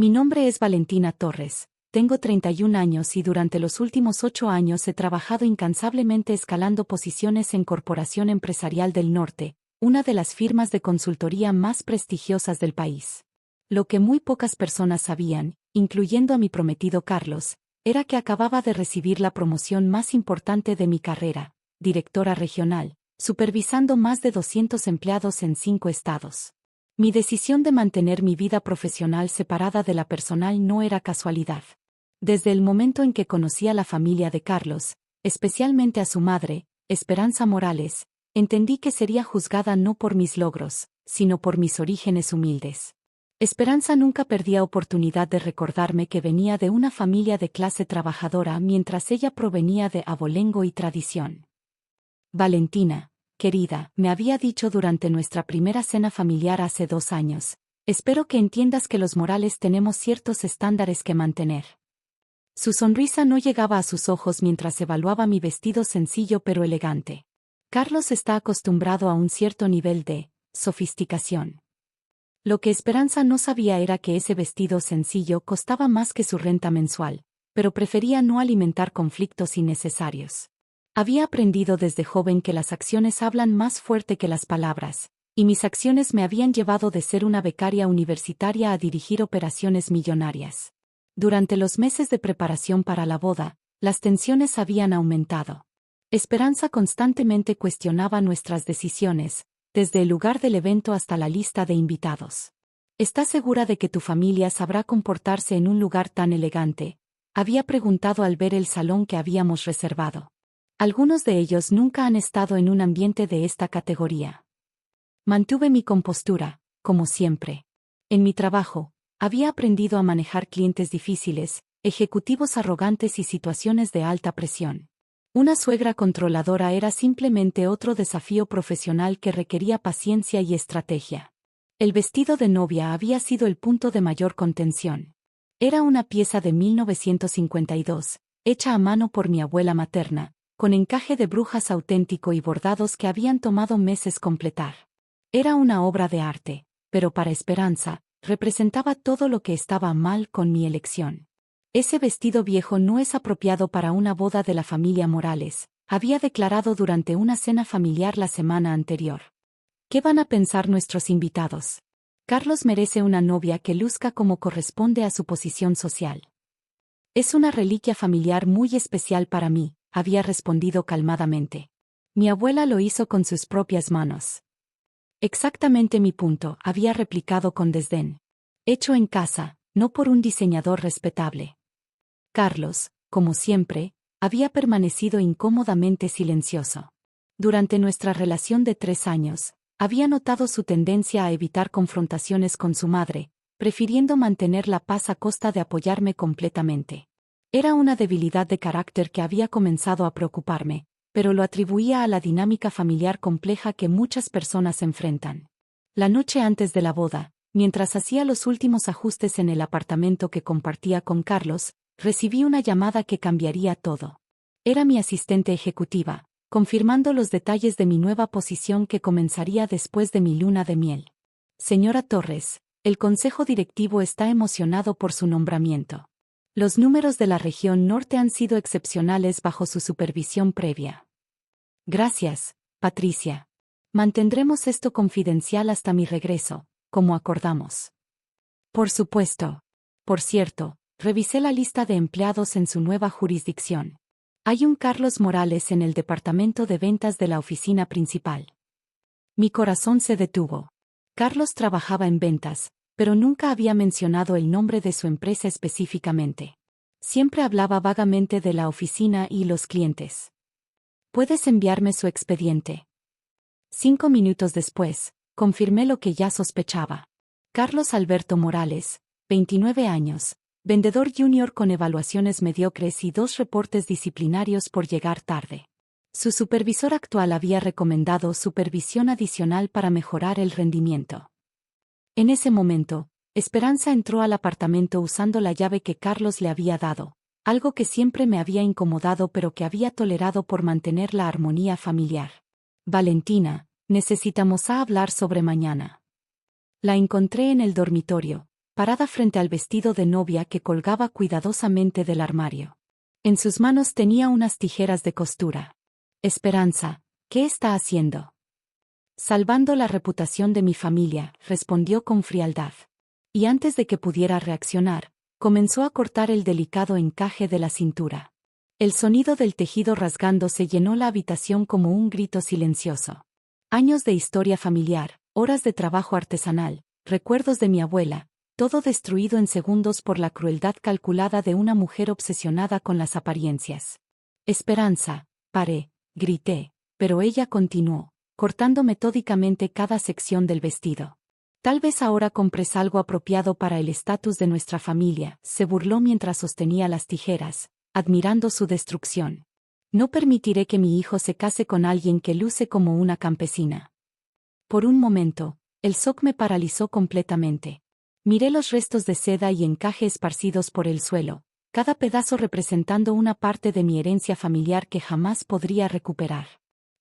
Mi nombre es Valentina Torres, tengo 31 años y durante los últimos 8 años he trabajado incansablemente escalando posiciones en Corporación Empresarial del Norte, una de las firmas de consultoría más prestigiosas del país. Lo que muy pocas personas sabían, incluyendo a mi prometido Carlos, era que acababa de recibir la promoción más importante de mi carrera, directora regional, supervisando más de 200 empleados en 5 estados. Mi decisión de mantener mi vida profesional separada de la personal no era casualidad. Desde el momento en que conocí a la familia de Carlos, especialmente a su madre, Esperanza Morales, entendí que sería juzgada no por mis logros, sino por mis orígenes humildes. Esperanza nunca perdía oportunidad de recordarme que venía de una familia de clase trabajadora mientras ella provenía de abolengo y tradición. Valentina, querida, me había dicho durante nuestra primera cena familiar hace 2 años, espero que entiendas que los Morales tenemos ciertos estándares que mantener. Su sonrisa no llegaba a sus ojos mientras evaluaba mi vestido sencillo pero elegante. Carlos está acostumbrado a un cierto nivel de sofisticación. Lo que Esperanza no sabía era que ese vestido sencillo costaba más que su renta mensual, pero prefería no alimentar conflictos innecesarios. Había aprendido desde joven que las acciones hablan más fuerte que las palabras, y mis acciones me habían llevado de ser una becaria universitaria a dirigir operaciones millonarias. Durante los meses de preparación para la boda, las tensiones habían aumentado. Esperanza constantemente cuestionaba nuestras decisiones, desde el lugar del evento hasta la lista de invitados. ¿Estás segura de que tu familia sabrá comportarse en un lugar tan elegante?, había preguntado al ver el salón que habíamos reservado. Algunos de ellos nunca han estado en un ambiente de esta categoría. Mantuve mi compostura, como siempre. En mi trabajo, había aprendido a manejar clientes difíciles, ejecutivos arrogantes y situaciones de alta presión. Una suegra controladora era simplemente otro desafío profesional que requería paciencia y estrategia. El vestido de novia había sido el punto de mayor contención. Era una pieza de 1952, hecha a mano por mi abuela materna, con encaje de brujas auténtico y bordados que habían tomado meses completar. Era una obra de arte, pero para Esperanza, representaba todo lo que estaba mal con mi elección. Ese vestido viejo no es apropiado para una boda de la familia Morales, había declarado durante una cena familiar la semana anterior. ¿Qué van a pensar nuestros invitados? Carlos merece una novia que luzca como corresponde a su posición social. Es una reliquia familiar muy especial para mí, había respondido calmadamente. Mi abuela lo hizo con sus propias manos. Exactamente mi punto, había replicado con desdén. Hecho en casa, no por un diseñador respetable. Carlos, como siempre, había permanecido incómodamente silencioso. Durante nuestra relación de 3 años, había notado su tendencia a evitar confrontaciones con su madre, prefiriendo mantener la paz a costa de apoyarme completamente. Era una debilidad de carácter que había comenzado a preocuparme, pero lo atribuía a la dinámica familiar compleja que muchas personas enfrentan. La noche antes de la boda, mientras hacía los últimos ajustes en el apartamento que compartía con Carlos, recibí una llamada que cambiaría todo. Era mi asistente ejecutiva, confirmando los detalles de mi nueva posición que comenzaría después de mi luna de miel. Señora Torres, el consejo directivo está emocionado por su nombramiento. Los números de la región norte han sido excepcionales bajo su supervisión previa. Gracias, Patricia. Mantendremos esto confidencial hasta mi regreso, como acordamos. Por supuesto. Por cierto, revisé la lista de empleados en su nueva jurisdicción. Hay un Carlos Morales en el departamento de ventas de la oficina principal. Mi corazón se detuvo. Carlos trabajaba en ventas, pero nunca había mencionado el nombre de su empresa específicamente. Siempre hablaba vagamente de la oficina y los clientes. ¿Puedes enviarme su expediente? 5 minutos después, confirmé lo que ya sospechaba. Carlos Alberto Morales, 29 años, vendedor junior con evaluaciones mediocres y 2 reportes disciplinarios por llegar tarde. Su supervisor actual había recomendado supervisión adicional para mejorar el rendimiento. En ese momento, Esperanza entró al apartamento usando la llave que Carlos le había dado, algo que siempre me había incomodado pero que había tolerado por mantener la armonía familiar. Valentina, necesitamos hablar sobre mañana. La encontré en el dormitorio, parada frente al vestido de novia que colgaba cuidadosamente del armario. En sus manos tenía unas tijeras de costura. Esperanza, ¿qué está haciendo? Salvando la reputación de mi familia, respondió con frialdad. Y antes de que pudiera reaccionar, comenzó a cortar el delicado encaje de la cintura. El sonido del tejido rasgándose llenó la habitación como un grito silencioso. Años de historia familiar, horas de trabajo artesanal, recuerdos de mi abuela, todo destruido en segundos por la crueldad calculada de una mujer obsesionada con las apariencias. Esperanza, paré, grité, pero ella continuó, cortando metódicamente cada sección del vestido. Tal vez ahora compres algo apropiado para el estatus de nuestra familia, se burló mientras sostenía las tijeras, admirando su destrucción. No permitiré que mi hijo se case con alguien que luce como una campesina. Por un momento, el shock me paralizó completamente. Miré los restos de seda y encaje esparcidos por el suelo, cada pedazo representando una parte de mi herencia familiar que jamás podría recuperar.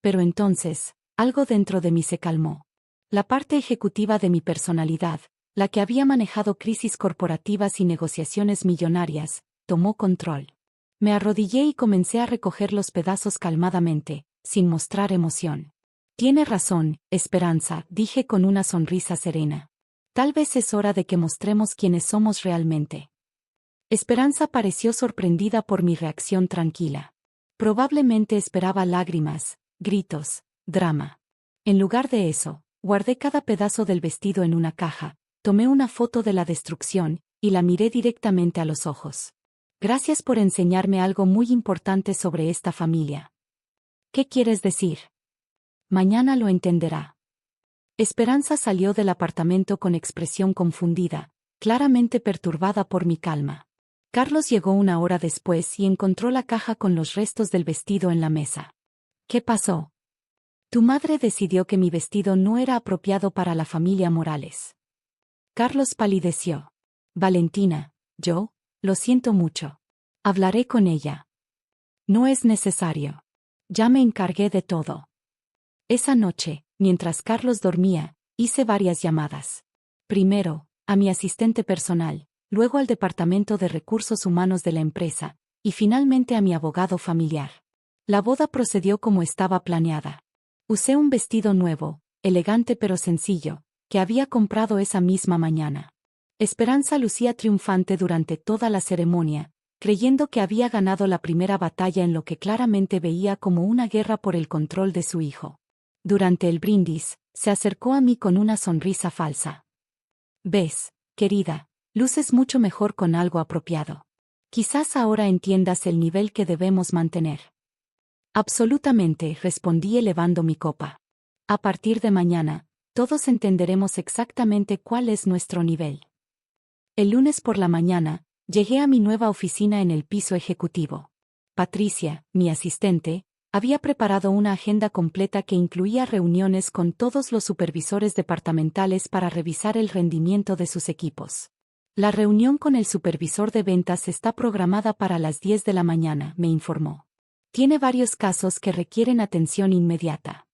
Pero entonces, algo dentro de mí se calmó. La parte ejecutiva de mi personalidad, la que había manejado crisis corporativas y negociaciones millonarias, tomó control. Me arrodillé y comencé a recoger los pedazos calmadamente, sin mostrar emoción. Tiene razón, Esperanza, dije con una sonrisa serena. Tal vez es hora de que mostremos quiénes somos realmente. Esperanza pareció sorprendida por mi reacción tranquila. Probablemente esperaba lágrimas, gritos, drama. En lugar de eso, guardé cada pedazo del vestido en una caja, tomé una foto de la destrucción, y la miré directamente a los ojos. Gracias por enseñarme algo muy importante sobre esta familia. ¿Qué quieres decir? Mañana lo entenderá. Esperanza salió del apartamento con expresión confundida, claramente perturbada por mi calma. Carlos llegó una hora después y encontró la caja con los restos del vestido en la mesa. ¿Qué pasó? Tu madre decidió que mi vestido no era apropiado para la familia Morales. Carlos palideció. Valentina, yo, lo siento mucho. Hablaré con ella. No es necesario. Ya me encargué de todo. Esa noche, mientras Carlos dormía, hice varias llamadas. Primero, a mi asistente personal, luego al departamento de recursos humanos de la empresa, y finalmente a mi abogado familiar. La boda procedió como estaba planeada. Usé un vestido nuevo, elegante pero sencillo, que había comprado esa misma mañana. Esperanza lucía triunfante durante toda la ceremonia, creyendo que había ganado la primera batalla en lo que claramente veía como una guerra por el control de su hijo. Durante el brindis, se acercó a mí con una sonrisa falsa. «Ves, querida, luces mucho mejor con algo apropiado. Quizás ahora entiendas el nivel que debemos mantener». «Absolutamente», respondí elevando mi copa. «A partir de mañana, todos entenderemos exactamente cuál es nuestro nivel». El lunes por la mañana, llegué a mi nueva oficina en el piso ejecutivo. Patricia, mi asistente, había preparado una agenda completa que incluía reuniones con todos los supervisores departamentales para revisar el rendimiento de sus equipos. La reunión con el supervisor de ventas está programada para las 10 de la mañana, me informó. Tiene varios casos que requieren atención inmediata.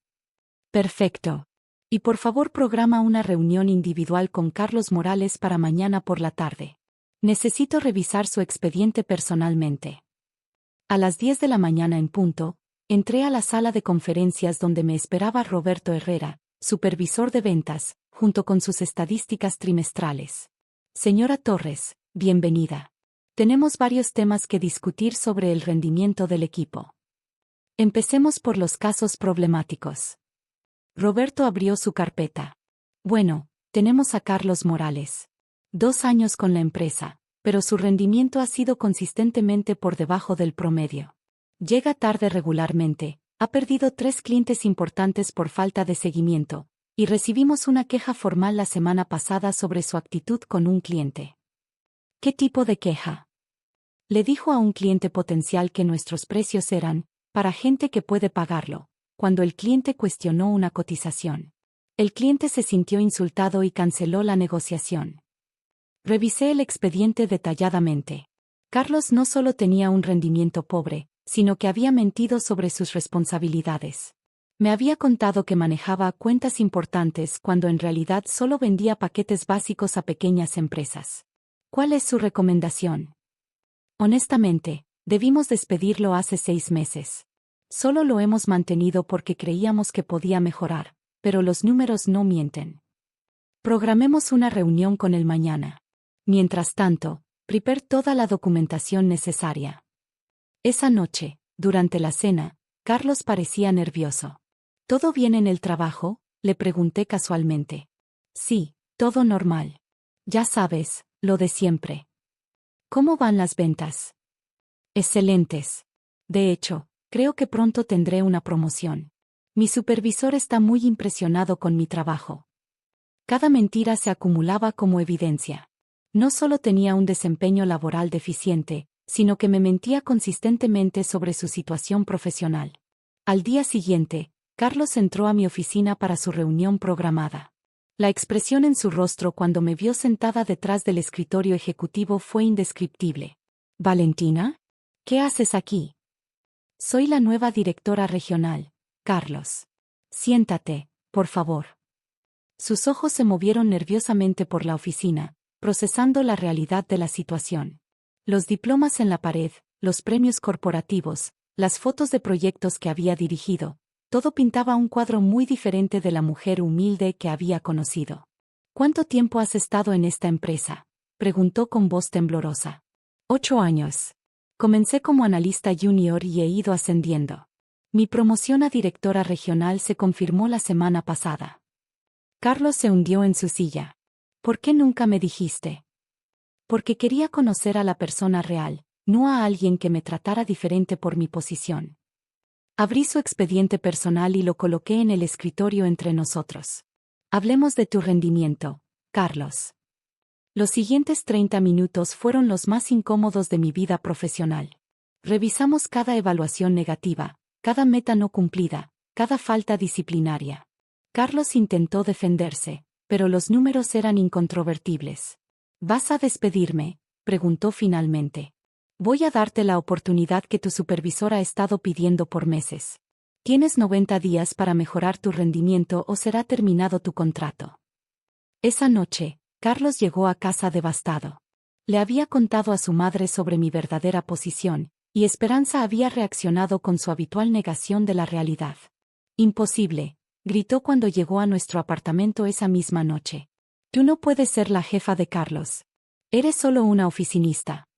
Perfecto. Y por favor programa una reunión individual con Carlos Morales para mañana por la tarde. Necesito revisar su expediente personalmente. A las 10 de la mañana en punto, entré a la sala de conferencias donde me esperaba Roberto Herrera, supervisor de ventas, junto con sus estadísticas trimestrales. Señora Torres, bienvenida. Tenemos varios temas que discutir sobre el rendimiento del equipo. Empecemos por los casos problemáticos. Roberto abrió su carpeta. Bueno, tenemos a Carlos Morales. 2 años con la empresa, pero su rendimiento ha sido consistentemente por debajo del promedio. Llega tarde regularmente, ha perdido 3 clientes importantes por falta de seguimiento, y recibimos una queja formal la semana pasada sobre su actitud con un cliente. ¿Qué tipo de queja? Le dijo a un cliente potencial que nuestros precios eran, para gente que puede pagarlo, cuando el cliente cuestionó una cotización. El cliente se sintió insultado y canceló la negociación. Revisé el expediente detalladamente. Carlos no solo tenía un rendimiento pobre, sino que había mentido sobre sus responsabilidades. Me había contado que manejaba cuentas importantes cuando en realidad solo vendía paquetes básicos a pequeñas empresas. ¿Cuál es su recomendación? Honestamente, debimos despedirlo hace 6 meses. Solo lo hemos mantenido porque creíamos que podía mejorar, pero los números no mienten. Programemos una reunión con él mañana. Mientras tanto, prepare toda la documentación necesaria. Esa noche, durante la cena, Carlos parecía nervioso. ¿Todo bien en el trabajo?, le pregunté casualmente. Sí, todo normal. Ya sabes, lo de siempre. ¿Cómo van las ventas? Excelentes. De hecho, creo que pronto tendré una promoción. Mi supervisor está muy impresionado con mi trabajo. Cada mentira se acumulaba como evidencia. No solo tenía un desempeño laboral deficiente, sino que me mentía consistentemente sobre su situación profesional. Al día siguiente, Carlos entró a mi oficina para su reunión programada. La expresión en su rostro cuando me vio sentada detrás del escritorio ejecutivo fue indescriptible. ¿Valentina? ¿Qué haces aquí? Soy la nueva directora regional, Carlos. Siéntate, por favor. Sus ojos se movieron nerviosamente por la oficina, procesando la realidad de la situación. Los diplomas en la pared, los premios corporativos, las fotos de proyectos que había dirigido, todo pintaba un cuadro muy diferente de la mujer humilde que había conocido. ¿Cuánto tiempo has estado en esta empresa?, preguntó con voz temblorosa. 8 años. Comencé como analista junior y he ido ascendiendo. Mi promoción a directora regional se confirmó la semana pasada. Carlos se hundió en su silla. ¿Por qué nunca me dijiste? Porque quería conocer a la persona real, no a alguien que me tratara diferente por mi posición. Abrí su expediente personal y lo coloqué en el escritorio entre nosotros. Hablemos de tu rendimiento, Carlos. Los siguientes 30 minutos fueron los más incómodos de mi vida profesional. Revisamos cada evaluación negativa, cada meta no cumplida, cada falta disciplinaria. Carlos intentó defenderse, pero los números eran incontrovertibles. ¿Vas a despedirme?, preguntó finalmente. Voy a darte la oportunidad que tu supervisor ha estado pidiendo por meses. Tienes 90 días para mejorar tu rendimiento o será terminado tu contrato. Esa noche, Carlos llegó a casa devastado. Le había contado a su madre sobre mi verdadera posición, y Esperanza había reaccionado con su habitual negación de la realidad. Imposible, gritó cuando llegó a nuestro apartamento esa misma noche. Tú no puedes ser la jefa de Carlos. Eres solo una oficinista.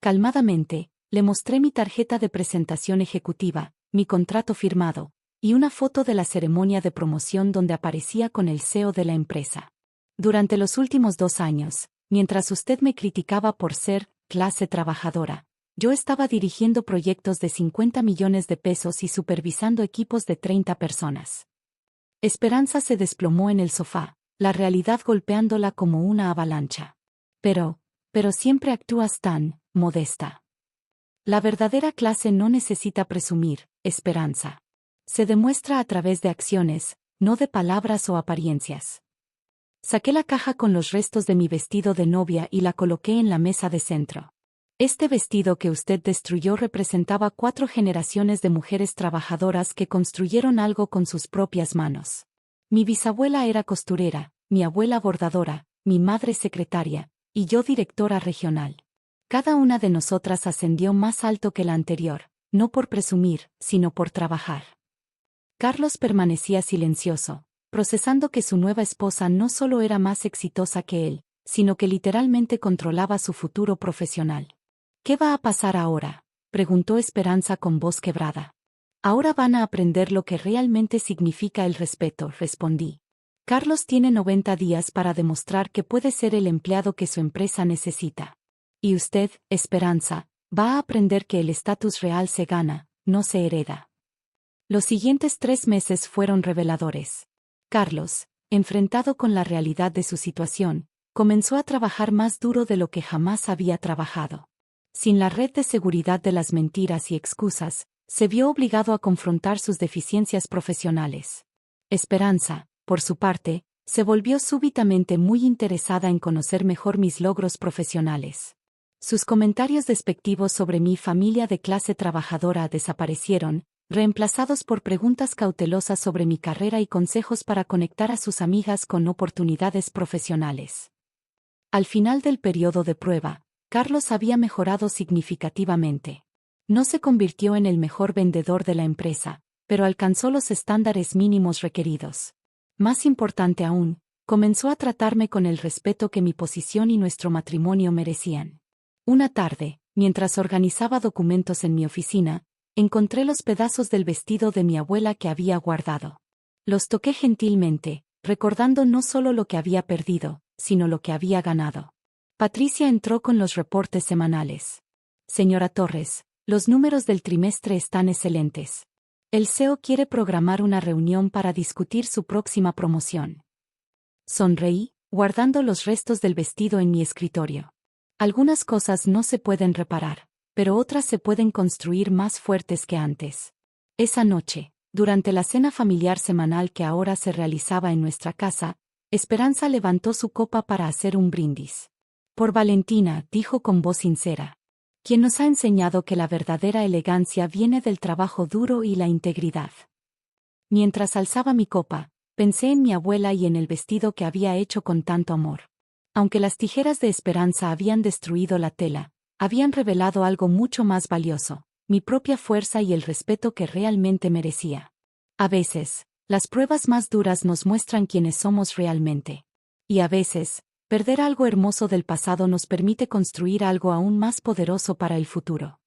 Calmadamente, le mostré mi tarjeta de presentación ejecutiva, mi contrato firmado, y una foto de la ceremonia de promoción donde aparecía con el CEO de la empresa. Durante los últimos 2 años, mientras usted me criticaba por ser clase trabajadora, yo estaba dirigiendo proyectos de 50 millones de pesos y supervisando equipos de 30 personas. Esperanza se desplomó en el sofá, la realidad golpeándola como una avalancha. Pero siempre actúas tan modesta. La verdadera clase no necesita presumir, Esperanza. Se demuestra a través de acciones, no de palabras o apariencias. Saqué la caja con los restos de mi vestido de novia y la coloqué en la mesa de centro. Este vestido que usted destruyó representaba 4 generaciones de mujeres trabajadoras que construyeron algo con sus propias manos. Mi bisabuela era costurera, mi abuela bordadora, mi madre secretaria, y yo directora regional. Cada una de nosotras ascendió más alto que la anterior, no por presumir, sino por trabajar. Carlos permanecía silencioso, procesando que su nueva esposa no solo era más exitosa que él, sino que literalmente controlaba su futuro profesional. ¿Qué va a pasar ahora?, preguntó Esperanza con voz quebrada. Ahora van a aprender lo que realmente significa el respeto, respondí. Carlos tiene 90 días para demostrar que puede ser el empleado que su empresa necesita. Y usted, Esperanza, va a aprender que el estatus real se gana, no se hereda. Los siguientes 3 meses fueron reveladores. Carlos, enfrentado con la realidad de su situación, comenzó a trabajar más duro de lo que jamás había trabajado. Sin la red de seguridad de las mentiras y excusas, se vio obligado a confrontar sus deficiencias profesionales. Esperanza, por su parte, se volvió súbitamente muy interesada en conocer mejor mis logros profesionales. Sus comentarios despectivos sobre mi familia de clase trabajadora desaparecieron, reemplazados por preguntas cautelosas sobre mi carrera y consejos para conectar a sus amigas con oportunidades profesionales. Al final del periodo de prueba, Carlos había mejorado significativamente. No se convirtió en el mejor vendedor de la empresa, pero alcanzó los estándares mínimos requeridos. Más importante aún, comenzó a tratarme con el respeto que mi posición y nuestro matrimonio merecían. Una tarde, mientras organizaba documentos en mi oficina, encontré los pedazos del vestido de mi abuela que había guardado. Los toqué gentilmente, recordando no solo lo que había perdido, sino lo que había ganado. Patricia entró con los reportes semanales. Señora Torres, los números del trimestre están excelentes. El CEO quiere programar una reunión para discutir su próxima promoción. Sonreí, guardando los restos del vestido en mi escritorio. Algunas cosas no se pueden reparar, pero otras se pueden construir más fuertes que antes. Esa noche, durante la cena familiar semanal que ahora se realizaba en nuestra casa, Esperanza levantó su copa para hacer un brindis. Por Valentina, dijo con voz sincera, quien nos ha enseñado que la verdadera elegancia viene del trabajo duro y la integridad. Mientras alzaba mi copa, pensé en mi abuela y en el vestido que había hecho con tanto amor. Aunque las tijeras de Esperanza habían destruido la tela, habían revelado algo mucho más valioso, mi propia fuerza y el respeto que realmente merecía. A veces, las pruebas más duras nos muestran quiénes somos realmente. Y a veces, perder algo hermoso del pasado nos permite construir algo aún más poderoso para el futuro.